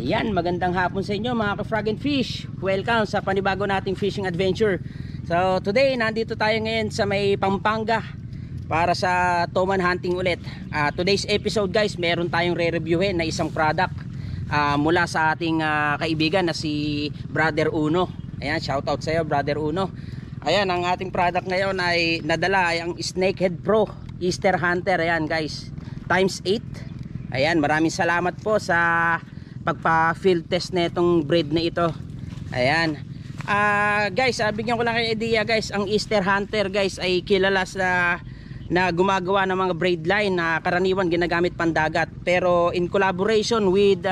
Ayan, magandang hapon sa inyo mga ka-frog and fish. Welcome sa panibago nating fishing adventure. So today, nandito tayo ngayon sa may Pampanga para sa toman hunting ulit. Today's episode guys, meron tayong re-reviewin na isang product mula sa ating kaibigan na si Brother Uno. Ayan, shoutout sa iyo Brother Uno. Ayan, ang ating product ngayon ay nadala ay ang Snakehead Pro Easter Hunter. Ayan guys, times 8. Ayan, maraming salamat po sa pagpa-field test na itong breed na ito. Ayan. Guys, bigyan ko lang kayo idea guys, ang Easter Hunter guys ay kilala sa na gumagawa ng mga braid line na karaniwan ginagamit pandagat, pero in collaboration with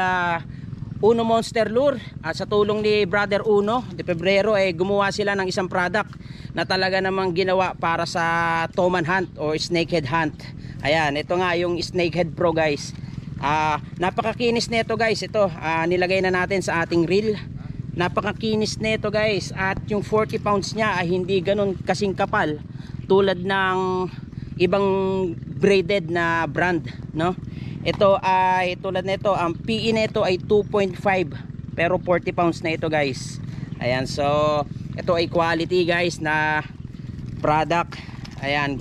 Uno Monster Lure at sa tulong ni Brother Uno de Pebrero ay gumawa sila ng isang product na talaga namang ginawa para sa toman hunt or snakehead hunt. Ayan, ito nga yung Snakehead Pro guys. Napakakinis nito guys. Ito nilagay na natin sa ating reel. Napakakinis nito guys, at yung 40 pounds niya ay hindi ganun kasing kapal tulad ng ibang braided na brand, no? Ito ay tulad nito, ang PE nito ay 2.5 pero 40 pounds na ito guys. Ayan, so ito ay quality guys na product. Ayan.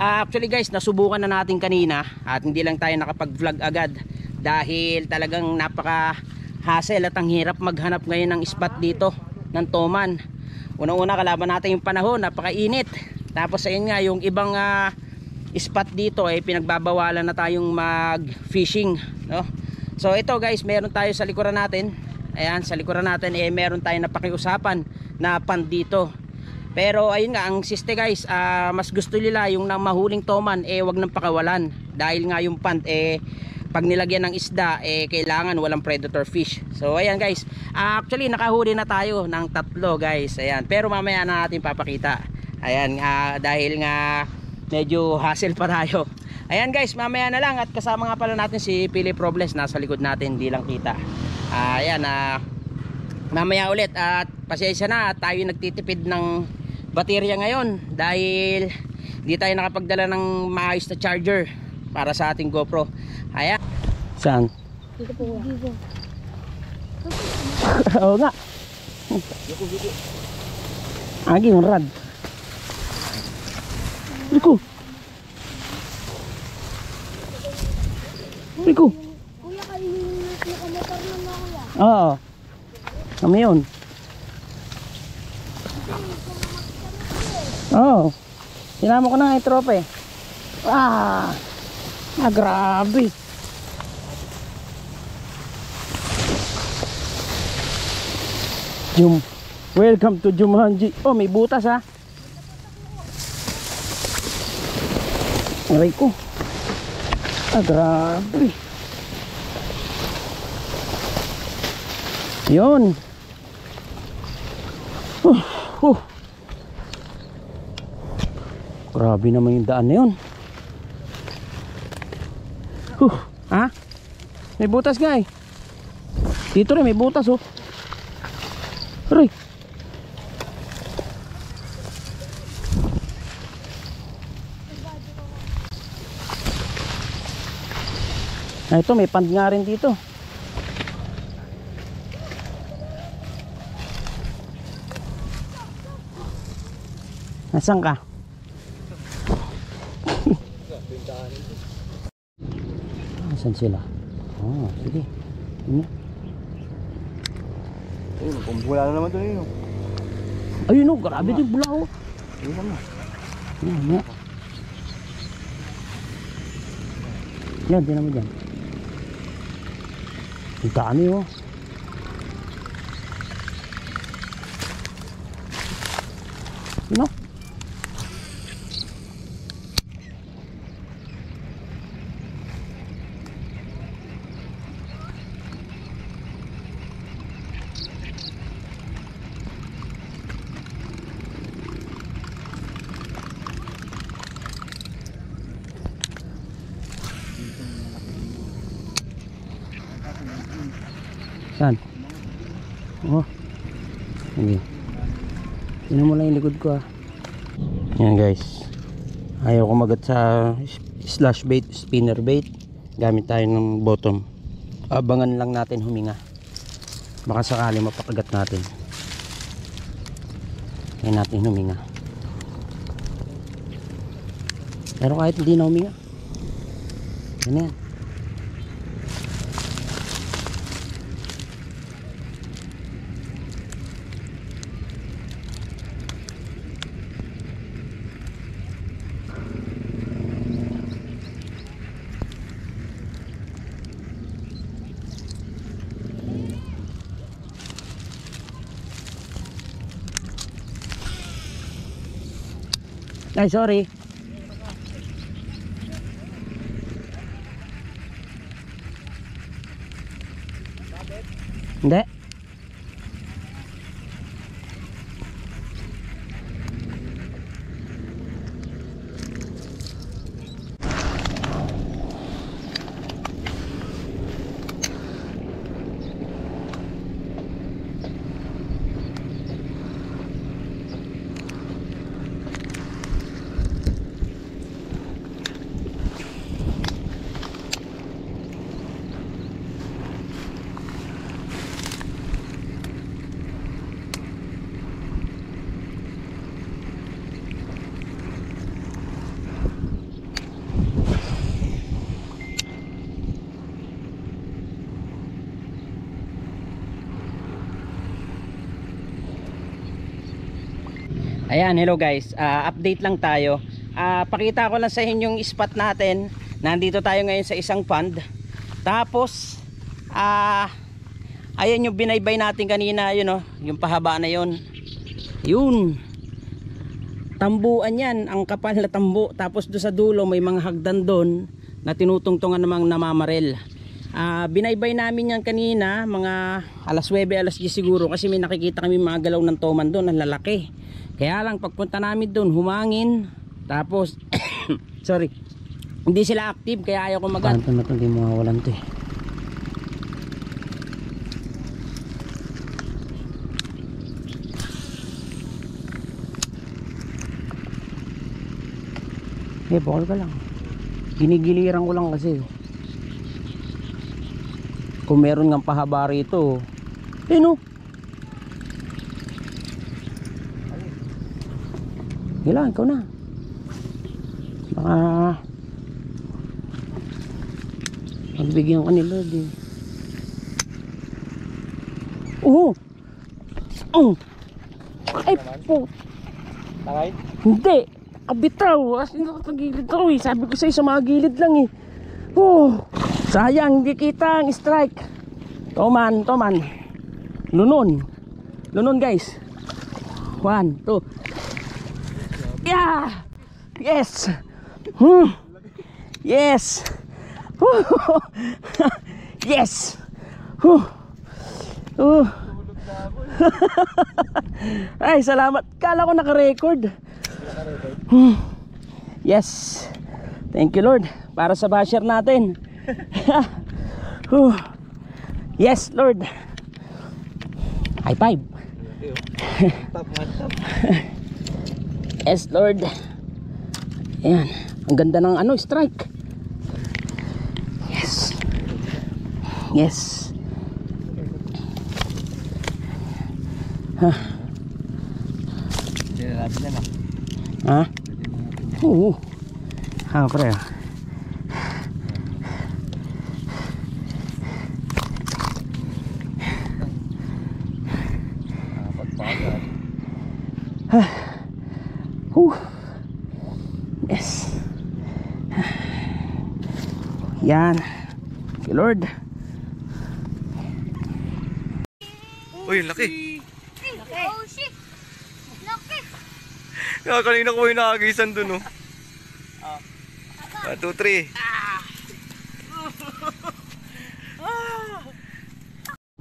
Actually guys, nasubukan na natin kanina at hindi lang tayo nakapag-vlog agad dahil talagang napaka-hassle at ang hirap maghanap ngayon ng spot dito ng toman. Unang-una, kalaban natin yung panahon, napakainit. Tapos ayun nga, yung ibang spot dito ay pinagbabawalan na tayong mag-fishing, no? So ito guys, meron tayo sa likuran natin. Ayan, sa likuran natin meron tayong napakiusapan na pan dito. Pero ayun nga, ang siste guys, mas gusto nila yung mahuling toman wag nang pakawalan, dahil nga yung pant pag nilagyan ng isda kailangan walang predator fish. So ayan guys, actually nakahuli na tayo ng 3 guys. Ayan, pero mamaya na natin papakita. Ayan, dahil nga medyo hassle pa tayo. Ayan guys, mamaya na lang, at kasama nga pala natin si Philip Robles, nasa likod natin, di lang kita. Ayan, mamaya ulit, at pasensya na, tayo nagtitipid ng baterya ngayon dahil hindi tayo nakapagdala ng maayos na charger para sa ating GoPro. Ayan. Saan? Dito po. Dito. Oo nga. Aging rad. Rico. Rico. Kuya, kayo yung nakamotor na nga kuya. Oo. Kami yun. Oh, sinama ko na yung tropa eh. Grabe. Jum. Welcome to Jumanji. Oh, may butas ha. Aray ko. Grabe. Yun. Grabe naman yung daan na yun. May butas nga eh. Dito rin may butas oh. Aray. Ito may pand nga rin dito. Nasaan ka? Saan sila? Sige. Ayun, kumbula na naman ito yun. Ayun o, grabe din bula o. Ayun naman. Yan, din naman dyan. Ang dami o. No? Saan? Oh. Sige. Tingnan mo lang yung likod ko ah. Yan guys. Ayaw kumagat sa slash bait, spinner bait. Gamit tayo ng bottom. Abangan lang natin huminga. Baka sakali mapakagat natin. Kaya natin huminga. Pero kahit hindi na huminga. Yan yan. Ay, sorry. Hindi. Ayan, hello guys. Update lang tayo. Pakita ko lang sa inyo yung spot natin. Nandito tayo ngayon sa isang pond. Tapos ayan yung binaybay natin kanina, yun oh, yung pahaba na yun. Yun. Tambuan yan, ang kapal na tambo. Tapos do sa dulo may mga hagdan doon na tinutungtungan namang namamarel. Binaybay namin yan kanina, mga alas 9, alas 10 siguro, kasi may nakikita kami mga galaw ng toman doon, ang lalaki. Kaya lang pagpunta namin doon, humangin. Tapos sorry, hindi sila active, kaya ayaw ko magat. Paano na ito, hindi mawawalan ito eh. Bukal ka lang. Ginigiliran ko lang kasi. Kung meron ng pahaba rito, no? Ilan, ikaw na. Baka magbigyan ka ni Lord eh. Ay po. Takay? Hindi. Kabitaw. As in, nakatagilid ako eh. Sabi ko sa'yo sa mga gilid lang eh. Sayang, hindi kita ang strike. Toman. Lunon guys. 1, 2. Yeah. Yes. Yes. Yes. Ay, salamat. Kala ko naka-record. Yes. Thank you Lord para sa basher natin. Yes Lord. High five. Top. Yes Lord. Ayan. Ang ganda ng strike. Yes. Yes. Ha? Oo. Pre. Yes. Yan. Okay, Lord. Uy, laki. Oh shit! Laki! Kanina ko yung nakagisan dun, oh. 1, 2, 3.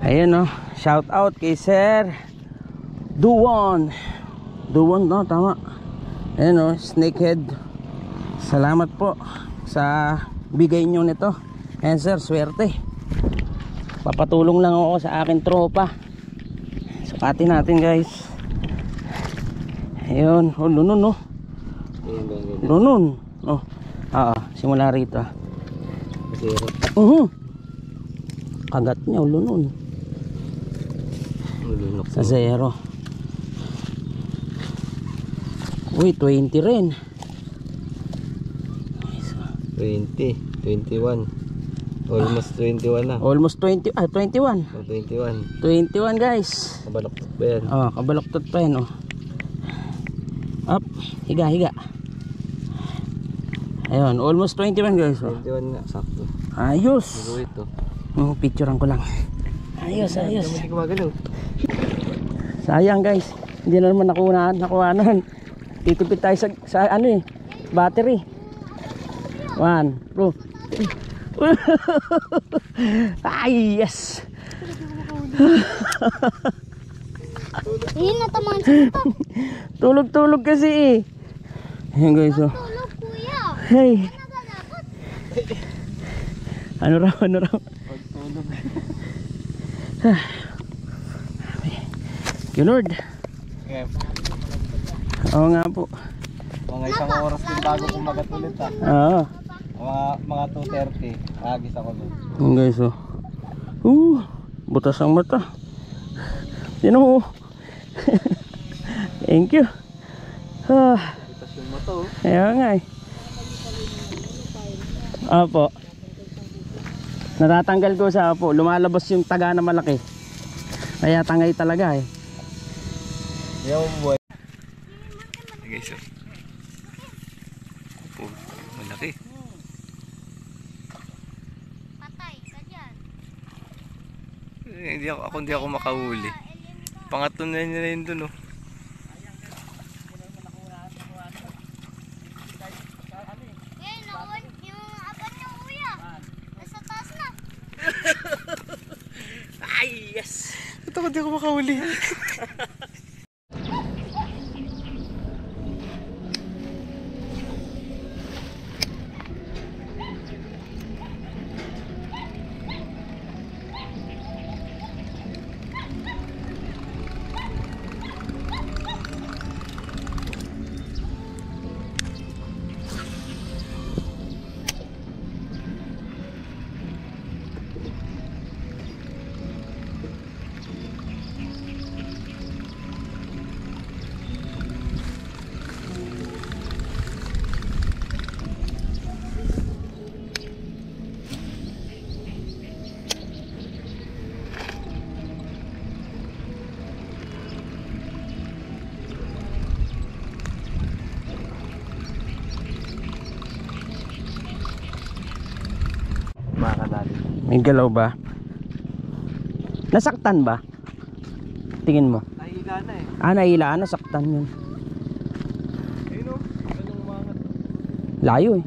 Ayan, oh. Shout out kay Sir Duwon. Duwon, no? Tama. Ayan, oh. Snakehead. Salamat po sa bigay nyo nito. Ayan, sir. Swerte. Papatulong lang ako sa akin tropa. Sukatin natin, guys. Ayun. Oh, lunun, oh. Lunun. Oh. Simula rito. Kagat niya, lunun. Sa 0. Uy, 20 rin. 20, 21. Almost 21 na. Almost 20, 21. 21. 21, guys. Kabalaktot ba yan? Kabaloktot pa yan, oh. Up, higa. Ayun, almost 21, guys. 21 na, sakto. Ayos. Ito ito. Picturean ko lang. Ayos. Hindi gumagalaw. Sayang, guys. Hindi na naman nakuhanan. Titipid tayo sa battery. 1, 2. Ay, yes. Natamaan siya ito. Tulog kasi eh. Ayan, guys, oh. Tulog, kuya. Hey. Nagagakot. Ano raw? Pagtulog. Thank you, Lord. Okay. Oo nga po. Mga isang oras din bago kumagat ulit, ha. Oo. Mga 2:30. Agis ako doon. Ayan, guys, oh. Butas ang mata. Yan, oh. Thank you. Butas yung mata, oh. Kaya nga eh. Opo. Natatanggal ko sa apo. Lumalabas yung taga na malaki. Kaya tangay talaga eh. Yo, boy. Guys, oh. Malaki. Patay ka dyan. Hindi ako makahuli. Pangatlo na nila yun dun, oh. Yung apat niya, kuya. Nasa taas na. Ay, yes. Ito hindi ako makahuli. Makakadali. May galaw ba? Nasaktan ba? Tingin mo. Nahiga na eh. Nahila. Nasaktan yun. Ayun, oh. Ganun umangat. Layo eh.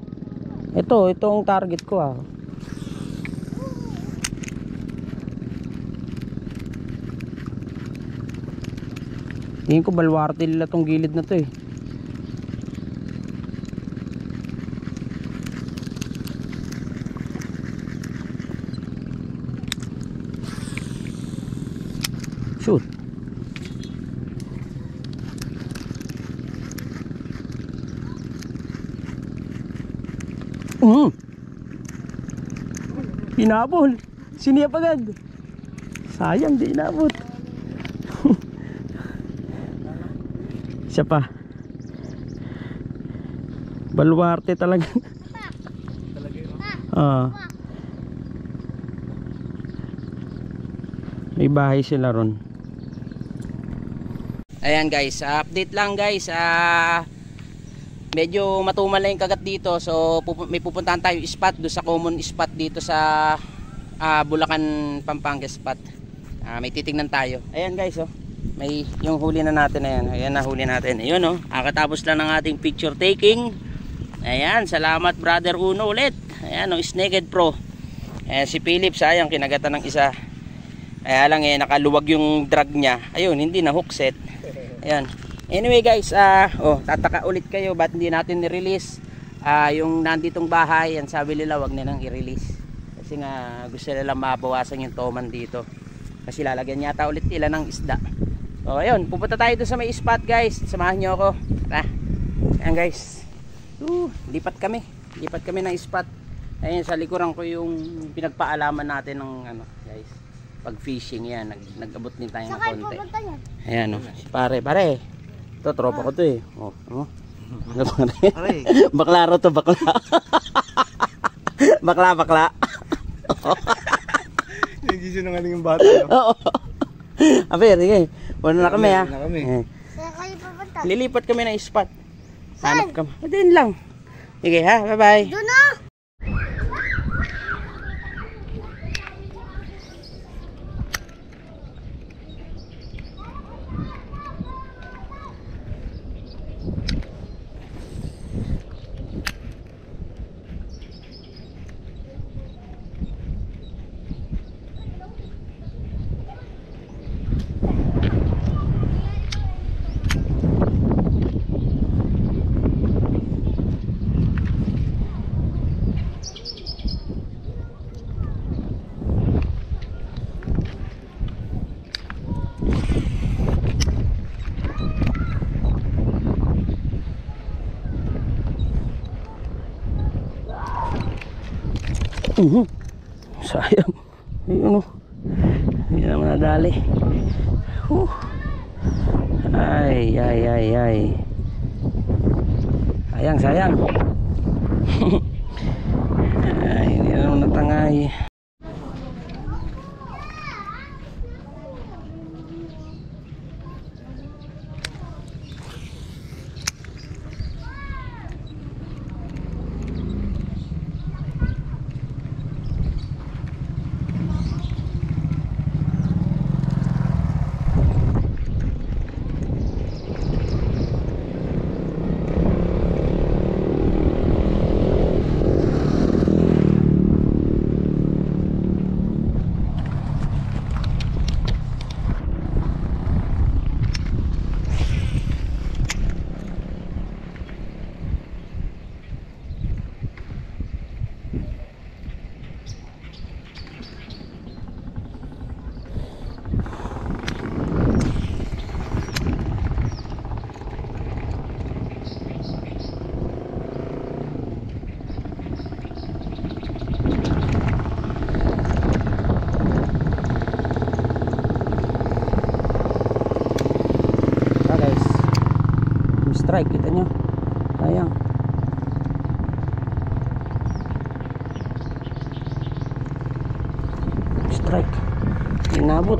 Ito ang target ko, ah. Tingin ko balwarte nila tong gilid na to eh. Shoot. Hinabol. Siniyap agad. Sayang di inabot. Siya pa. Baluarte talaga. May bahay sila ron. Ayan guys, update lang guys. Medyo matumal na yung kagat dito. So may pupuntahan tayo spot do sa common spot dito sa Bulacan Pampanga spot. May titingnan tayo. Ayan guys, oh. May yung huli na natin na yan. Ayan, nahuli natin. Ayun, oh. Kakatapos lang ng ating picture taking. Ayan, salamat brother Uno ulit. Ayan, oh, Snaked Pro. Ayan, si Philip, sayang, kinagatan ng isa. Kaya lang nakaluwag yung drag niya. Ayun, hindi na hook set. Ayan. Anyway guys, tataka ulit kayo ba't hindi natin ni-release yung nanditong bahay. Yan, sabi nila wag na nang i-release. Kasi nga gusto nila mabawasan yung toman dito. Kasi lalagyan yata ulit nila ng isda. So ayun, pupunta tayo doon sa may spot guys. Samahan nyo ako. Ayan guys. Lipat kami ng spot. Ayun, sa likuran ko yung pinagpaalaman natin ng guys, pag fishing. Yan, nag-abot din tayo ng konti. Ayan, pare. Ito, tropa ko to eh. Baklaro to, bakla. bakla. Hindi siya nang aling bata. Oo. Aper, sige. Wala na kami ha. Saan kayo pupunta? Lilipat kami ng spot. Hanap kami. Din lang. Sige ha, bye-bye. Doon na! Sayang. Ayun o. Hindi naman nadali. Ay. Sayang. Ay, hindi naman natangay. Strike, kita nyo, sayang. Strike, inabot.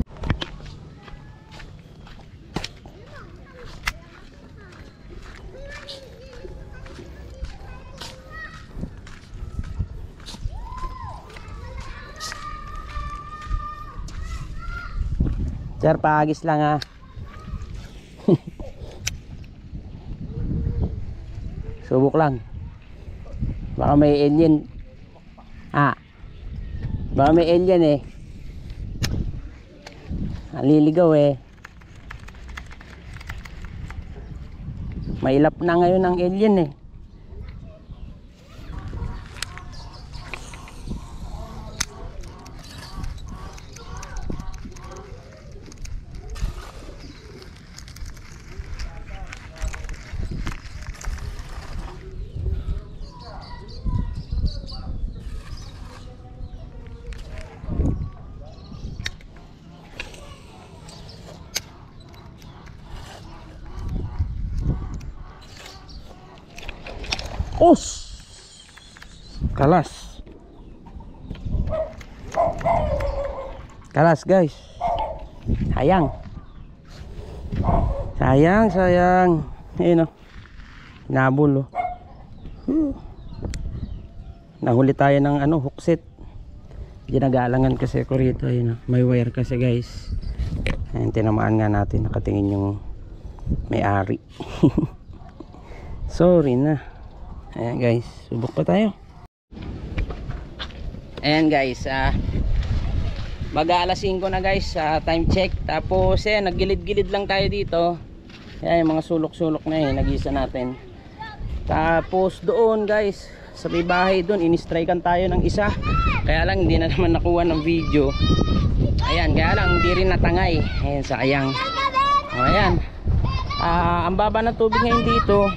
Sir, paagis lang ha. Subok lang. Baka may alien. Baka may alien eh. Aliligaw eh. Mailap na ngayon ang alien eh. Os! Kalas. Kalas guys. Sayang. Sayang. Ayun o. Nabul o. Nahuli tayo ng hook set. Ginagalangan kasi ako rito. Ayun o. May wire kasi guys. Ayan, tinamaan nga natin, nakatingin yung may-ari. Sorry na. Ayan guys, subok pa tayo. Ayan guys, mag-aalas 5 na guys, time check. Tapos naggilid-gilid lang tayo dito. Ayan, yung mga sulok-sulok na nag-isa natin. Tapos doon guys, sa may bahay doon, in-strikean tayo ng isa. Kaya lang hindi na naman nakuha ng video. Ayan, kaya lang hindi rin natangay. Ayan, sayang. Ayan. Ang baba ng tubig ngayon dito.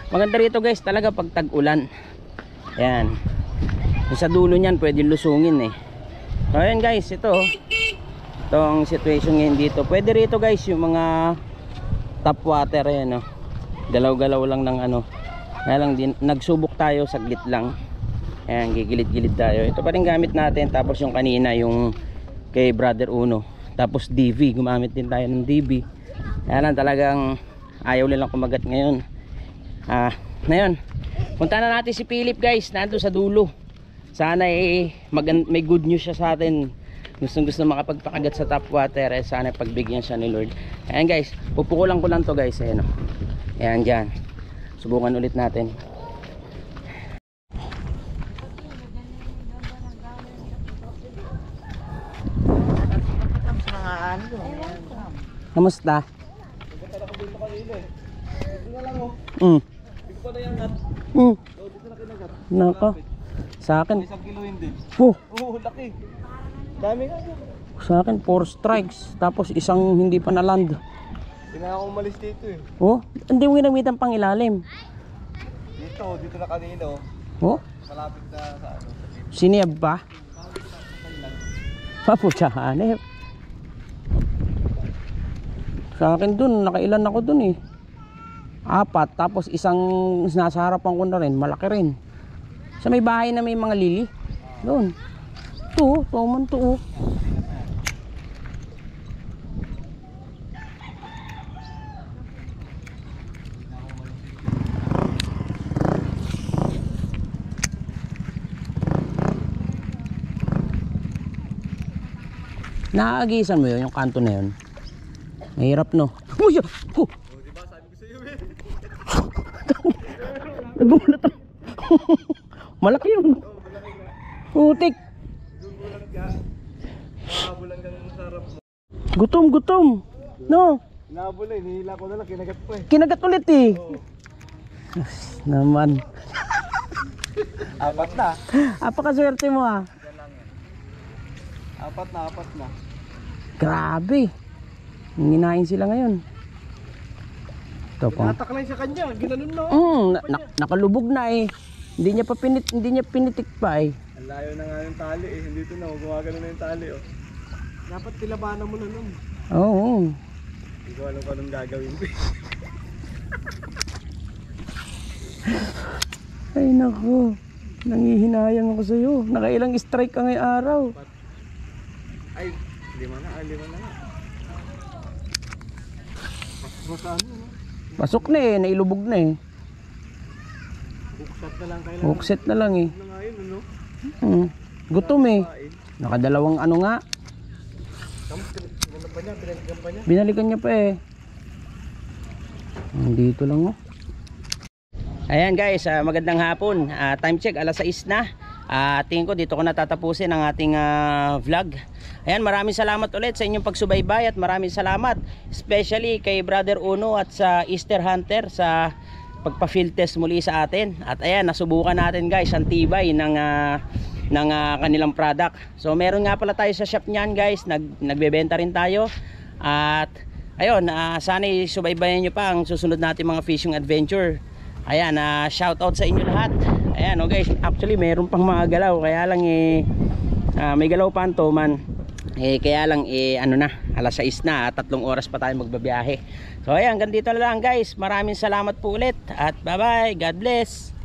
Maganda rito guys talaga pag tag-ulan. Ayan. Sa dulo niyan pwede lusungin eh. So ayan guys, itong situation ngayon dito. Pwede rito guys yung mga tap water ayan, galaw-galaw lang ng kaya lang nagsubok tayo saglit lang. Ayan, gigilid-gilid tayo. Ito pa rin gamit natin. Tapos yung kanina yung kay Brother Uno. Tapos DV, gumamit din tayo ng DV. Kaya lang talagang ayaw nilang kumagat ngayon. Ngayon punta na natin si Philip guys, nandun sa dulo. Sana may good news siya sa atin. Gusto makapagpakagat sa tap water. Sana pagbigyan siya ni Lord. Ayan guys, pupukulan ko lang to guys. Ayan, ayan dyan. Subukan ulit natin. Kamusta? Nako. Sa akin. Isang kilo hindi. Oh, Laki. Dami nga. sa akin 4 strikes. Tapos isang hindi pa na-land. Hindi na ako umalis dito eh. Oh, hindi mo ginamitan pang ilalim. Dito na kanino. Oh, Malapit na sa siniyab pa. Paputsahan eh. Sa akin dun, nakailan ako dun eh. 4, tapos isang nasa harapan ko na rin, malaki rin. Sa may bahay na may mga lili. Doon. Tuman to. Naaagisan mo yun, yung kanto na yun. Mahirap no. Uy! Diba sabi ko sa'yo eh. Nagulat ako. Malaki yun. Putik. Gutom. No. Nabula eh, nihila ko na lang, kinagat pa eh. Kinagat ulit eh. Naman. 4 na. Apakaswerte mo ah. 4 na. Grabe. Nginain sila ngayon. Ito pang. Nataklay sa kanya, ginanon no. Nakalubog na eh. Hindi niya pinitik pa eh. Ang layo na nga yung tali eh, hindi ito na, gumagano na yung tali oh. Dapat tilabanan mo na nun. Oo. Hindi ko alam kung anong gagawin ko. Ay nako. Nangihinayang ako sa'yo. Nakailang strike ka ngayong araw. Ay, 5 na nga. Masaan mo no? Pasok na eh, nailubog na eh. Bukset na lang kailangan. Bukset na lang eh. Ano nga yun ano? Gutom eh. Nakadalawang ano nga. Binalikan pa niya. Binalikan niya pa eh. Dito lang oh. Ayan guys, magandang hapon. Time check, alas 6 na. Tingin ko dito ko natatapusin ang ating vlog. Ayan, maraming salamat ulit sa inyong pagsubaybay at maraming salamat especially kay Brother Uno at sa Easter Hunter sa pagpa-field test muli sa atin. At ayan, nasubukan natin guys ang tibay ng kanilang product. So meron nga pala tayo sa shop niyan guys, nagbebenta rin tayo. At ayun, sana subaybayan nyo pa ang susunod natin mga fishing adventure. Ayan, shout out sa inyo lahat. Ayan guys, actually meron pang mga galaw, kaya lang may galaw pa ang toman. Kaya lang alas 6 na, 3 oras pa tayo magbabiyahe. So ayan, ganito na lang guys. Maraming salamat po ulit at bye bye, God bless.